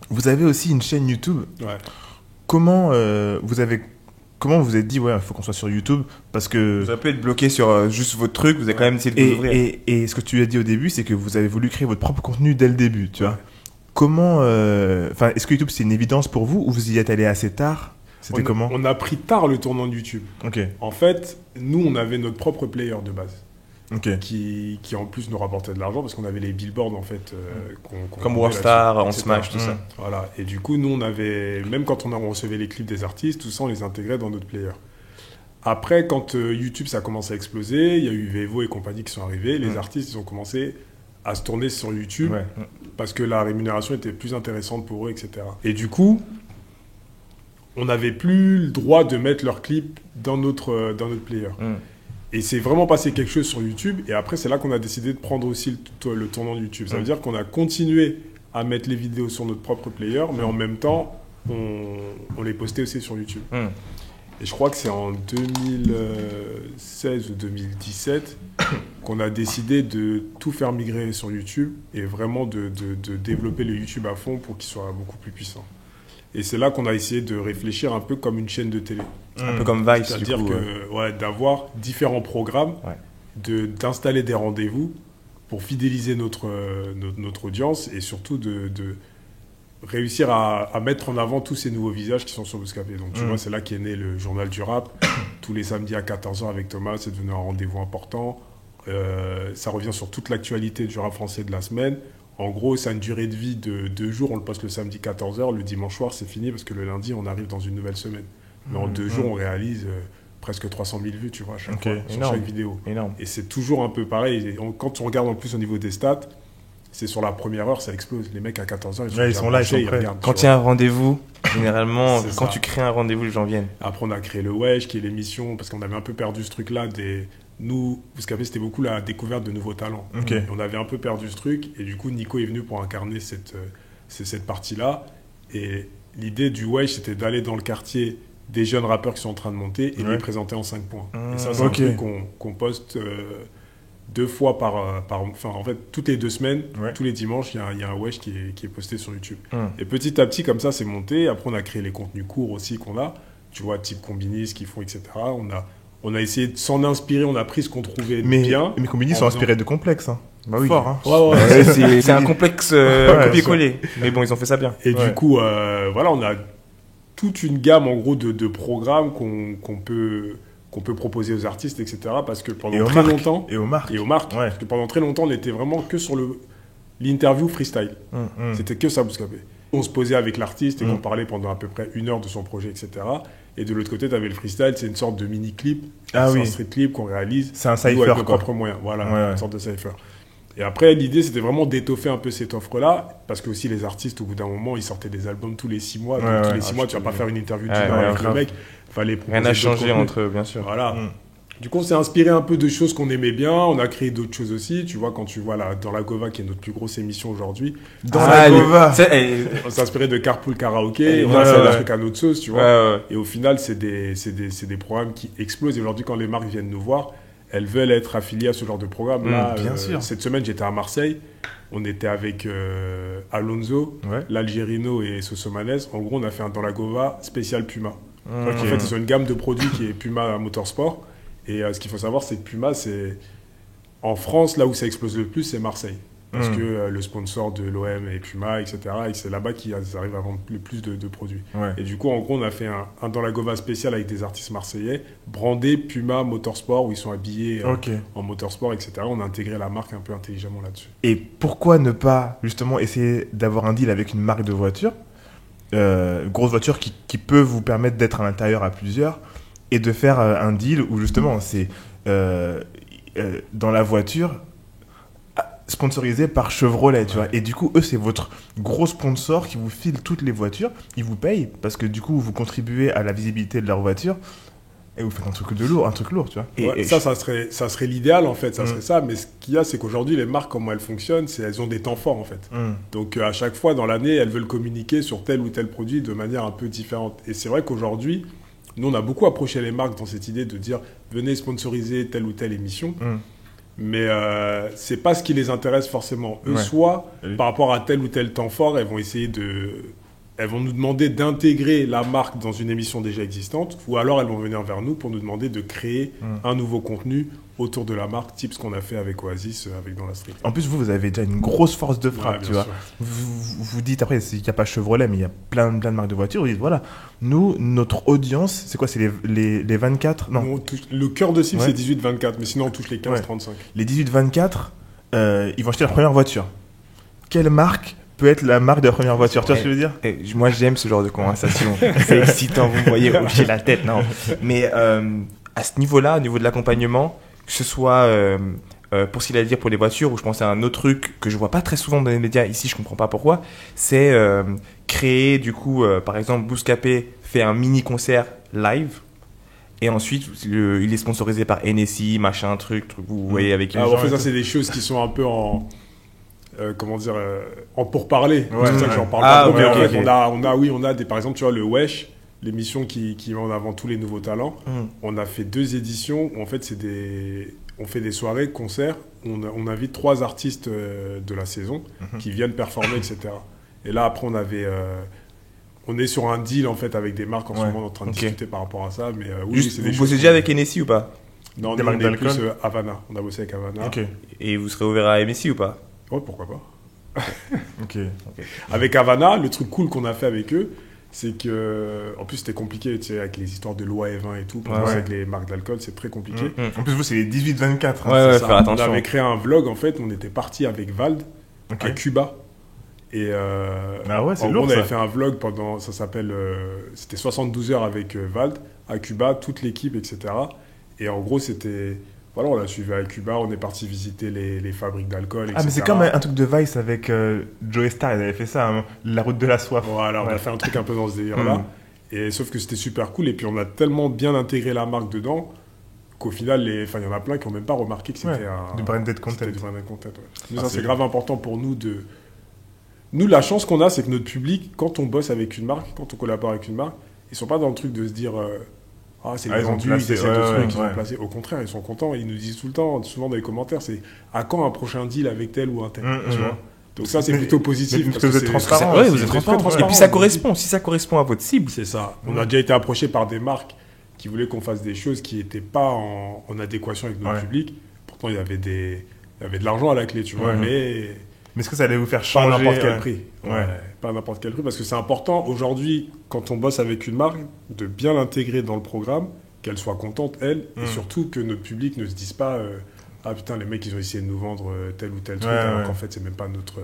Vous avez aussi une chaîne YouTube. Ouais. Comment comment vous êtes dit, ouais, il faut qu'on soit sur YouTube parce que... Vous avez pu être bloqué sur juste votre truc, vous avez quand même essayé de vous ouvrir. Et ce que tu as dit au début, c'est que vous avez voulu créer votre propre contenu dès le début, tu vois. Comment... Enfin, est-ce que YouTube, c'est une évidence pour vous ou vous y êtes allé assez tard? C'était comment? On a pris tard le tournant de YouTube. Ok. En fait, nous, on avait notre propre player de base. Ok. Qui en plus nous rapportait de l'argent parce qu'on avait les billboards en fait Comme Warstar, On Smash, tout ça. Voilà. Et du coup, nous, on avait, même quand on recevait les clips des artistes, tout ça, on les intégrait dans notre player. Après, quand YouTube, ça a commencé à exploser, il y a eu Vevo et compagnie qui sont arrivés, les artistes, ils ont commencé à se tourner sur YouTube parce que la rémunération était plus intéressante pour eux, etc. Et du coup, on n'avait plus le droit de mettre leurs clips dans notre player. Et c'est vraiment passé quelque chose sur YouTube. Et après, c'est là qu'on a décidé de prendre aussi le tournant de YouTube. Ça veut dire qu'on a continué à mettre les vidéos sur notre propre player, mais en même temps, on les postait aussi sur YouTube. Et je crois que c'est en 2016 ou 2017 qu'on a décidé de tout faire migrer sur YouTube et vraiment de développer le YouTube à fond pour qu'il soit beaucoup plus puissant. Et c'est là qu'on a essayé de réfléchir un peu comme une chaîne de télé. Un peu comme Vice, c'est-à-dire d'avoir différents programmes, d'installer des rendez-vous pour fidéliser notre audience et surtout de réussir à mettre en avant tous ces nouveaux visages qui sont sur Bouscapé. Donc tu vois, c'est là qu'est né le journal du rap. Tous les samedis à 14h avec Thomas, c'est devenu un rendez-vous important. Ça revient sur toute l'actualité du rap français de la semaine. En gros, ça a une durée de vie de 2 jours. On le poste le samedi 14h. Le dimanche soir, c'est fini parce que le lundi, on arrive dans une nouvelle semaine. Mais en 2 jours, on réalise presque 300 000 vues, tu vois, à chaque fois, sur chaque vidéo. Énorme. Et c'est toujours un peu pareil. Et quand on regarde en plus au niveau des stats, c'est sur la première heure, ça explose. Les mecs à 14h, ils sont là, ils sont prêts. Quand il y a un rendez-vous, généralement, quand tu crées un rendez-vous, les gens viennent. Après, on a créé le Wesh, qui est l'émission, parce qu'on avait un peu perdu ce truc-là. Nous, vous savez, c'était beaucoup la découverte de nouveaux talents. Okay. On avait un peu perdu ce truc. Et du coup, Nico est venu pour incarner cette partie-là. Et l'idée du Wesh, c'était d'aller dans le quartier des jeunes rappeurs qui sont en train de monter et les présenter en 5 points. Et ça, c'est un truc qu'on poste 2 fois enfin, en fait, toutes les 2 semaines, tous les dimanches, il y a un Wesh qui est posté sur YouTube. Et petit à petit, comme ça, c'est monté. Après, on a créé les contenus courts aussi qu'on a. Tu vois, type Combini, ce qu'ils font, etc. On a essayé de s'en inspirer, on a pris ce qu'on trouvait bien. Mais Combini sont inspirés de complexes. Hein. Bah oui. Fort, hein. C'est un complexe copier-coller. Mais bon, ils ont fait ça bien. Et du coup, voilà, on a toute une gamme, en gros, de programmes qu'on peut proposer aux artistes, etc. Parce que pendant très longtemps... Et aux marques. Parce que pendant très longtemps, on était vraiment que sur l'interview freestyle. C'était que ça, Bouscapé. On se posait avec l'artiste et on parlait pendant à peu près 1 heure de son projet, etc. Et de l'autre côté, tu avais le freestyle, c'est une sorte de mini-clip. C'est un street clip qu'on réalise. C'est un cypher, avec nos propres moyens. Voilà, une sorte de cypher. Et après, l'idée, c'était vraiment d'étoffer un peu cette offre-là, parce que aussi les artistes, au bout d'un moment, ils sortaient des albums tous les 6 mois. Donc tous les 6 mois, tu vas pas faire une interview d'une heure avec le mec. Fallait rien n'a changé entre eux, bien sûr. Voilà. Du coup, on s'est inspiré un peu de choses qu'on aimait bien. On a créé d'autres choses aussi. Tu vois, quand tu vois dans la Gova, qui est notre plus grosse émission aujourd'hui. Dans la Gova. On s'est inspiré de Carpool Karaoké. On a fait un truc à notre sauce, tu vois. Et au final, c'est des programmes qui explosent. Et aujourd'hui, quand les marques viennent nous voir, elles veulent être affiliées à ce genre de programme. Là, bien sûr. Cette semaine, j'étais à Marseille. On était avec Alonso, l'Algérino et Sosomanes. En gros, on a fait un dans la Gova spécial Puma. En fait, ils ont une gamme de produits qui est Puma Motorsport. Et ce qu'il faut savoir, c'est que Puma, c'est en France, là où ça explose le plus, c'est Marseille. Parce que le sponsor de l'OM est Puma, etc. Et c'est là-bas qu'ils arrivent à vendre le plus de produits. Et du coup, en gros, on a fait un dans la Gova spécial avec des artistes marseillais, brandé Puma Motorsport, où ils sont habillés en motorsport, etc. On a intégré la marque un peu intelligemment là-dessus. Et pourquoi ne pas, justement, essayer d'avoir un deal avec une marque de voiture, grosse voiture qui peut vous permettre d'être à l'intérieur à plusieurs, et de faire un deal où justement c'est dans la voiture sponsorisé par Chevrolet, tu vois. Et du coup, eux, c'est votre gros sponsor qui vous file toutes les voitures. Ils vous payent parce que du coup, vous contribuez à la visibilité de leur voiture et vous faites un truc lourd, tu vois. Et ça serait l'idéal, en fait. Ça serait ça. Mais ce qu'il y a, c'est qu'aujourd'hui, les marques, comment elles fonctionnent, c'est elles ont des temps forts, en fait. Donc, à chaque fois, dans l'année, elles veulent communiquer sur tel ou tel produit de manière un peu différente. Et c'est vrai qu'aujourd'hui, nous, on a beaucoup approché les marques dans cette idée de dire venez sponsoriser telle ou telle émission. Mais c'est pas ce qui les intéresse forcément. Eux, Ouais. soit Oui. par rapport à tel ou tel temps fort, elles vont essayer elles vont nous demander d'intégrer la marque dans une émission déjà existante, ou alors elles vont venir vers nous pour nous demander de créer un nouveau contenu autour de la marque, type ce qu'on a fait avec Oasis, avec Dans la Street. En plus, vous avez déjà une grosse force de frappe, Ouais, tu bien vois. sûr. Vous dites, après, il n'y a pas Chevrolet, mais il y a plein de marques de voitures. Vous dites, voilà, nous, notre audience, c'est quoi? C'est les 24? Non, Nous, on touche- le cœur de cible, Ouais. c'est 18-24, mais sinon on touche les 15-35. les 18-24, ils vont acheter leur première voiture. Quelle marque peut être la marque de la première voiture? Tu vois ce que je veux dire? Moi, j'aime ce genre de conversation. C'est excitant, vous me voyez hocher la tête, non. Mais à ce niveau-là, au niveau de l'accompagnement, que ce soit pour ce qu'il a à dire pour les voitures, ou je pense à un autre truc que je vois pas très souvent dans les médias ici, je comprends pas pourquoi, c'est créer, du coup, par exemple, Bouscapé fait un mini-concert live. Et ensuite, il est sponsorisé par NSI, machin, truc, vous voyez, avec les Ah, gens. en fait, et ça, tout. c'est des choses qui sont un peu en. Comment dire, en pourparler. Ouais, C'est pour ça que j'en parle Ah, pas trop. ok, Mais en ok, fait, ok. on a des, par exemple, tu vois, le Wesh, l'émission qui met en avant tous les nouveaux talents. On a fait 2 éditions où, en fait, on fait des soirées, concerts. On invite 3 artistes de la saison qui viennent performer, etc. Et là, après, on est sur un deal, en fait, avec des marques en ce Ouais. moment, on est en train de Ok. discuter par rapport à ça. Mais oui, Juste, c'est des vous choses bossez déjà avec NSI ou pas? Non, Des nous, on marques est d'alcool plus Havana. On a bossé avec Havana. Ok, Et vous serez ouvert à MSI ou pas? Ouais, pourquoi pas. ok. Avec Havana, le truc cool qu'on a fait avec eux, c'est que, en plus c'était compliqué, tu sais, avec les histoires de loi F1 et tout, pour Ouais, bosser ouais. avec les marques d'alcool, c'est très compliqué. En plus, vous, c'est les 18-24. hein. Ouais, C'est ça. faire attention. On avait créé un vlog, en fait, on était parti avec Vald Ok. à Cuba. Et Ah ouais, c'est en lourd, gros, on avait ça. fait un vlog pendant, ça s'appelle, c'était 72 heures avec Vald à Cuba, toute l'équipe, etc. Et en gros, c'était, voilà, on l'a suivi à Cuba, on est parti visiter les fabriques d'alcool, etc. Ah, mais c'est comme un truc de Vice avec Joey Star, ils avaient fait ça, hein, La route de la soif. Voilà, on a Ouais. fait un truc un peu dans ce délire-là. Et sauf que c'était super cool. Et puis on a tellement bien intégré la marque dedans qu'au final, il y en a plein qui n'ont même pas remarqué que c'était Ouais, du branded content. C'était du branded content. Ouais. Nous, Ah, ça, c'est c'est grave important pour nous de. Nous, la chance qu'on a, c'est que notre public, quand on bosse avec une marque, quand on collabore avec une marque, ils sont pas dans le truc de se dire. Ah, c'est Ah, les ils ont vendus, placé, ils essaient ouais, de ouais, trucs, ils ouais. ont placé. Au contraire, ils sont contents. Ils nous disent tout le temps, souvent dans les commentaires, c'est à quand un prochain deal avec tel ou un tel, tu vois. Donc ça, c'est Mais- plutôt positif. mais parce parce que vous êtes c'est- transparent Ouais, aussi. vous êtes très transparent. Et transparent. puis ça correspond, si ça correspond à votre cible. C'est ça. On a déjà été approché par des marques qui voulaient qu'on fasse des choses qui n'étaient pas en adéquation avec notre Ouais. public. Pourtant, il y avait de l'argent à la clé, tu vois. Ouais. Mais Mais est-ce que ça allait vous faire pas changer à n'importe quel ouais. prix. Ouais. Pas à n'importe quel prix. Parce que c'est important, aujourd'hui, quand on bosse avec une marque, de bien l'intégrer dans le programme, qu'elle soit contente, elle, et surtout que notre public ne se dise pas ah putain, les mecs, ils ont essayé de nous vendre tel ou tel truc, Ouais, alors ouais. qu'en fait, c'est même pas notre...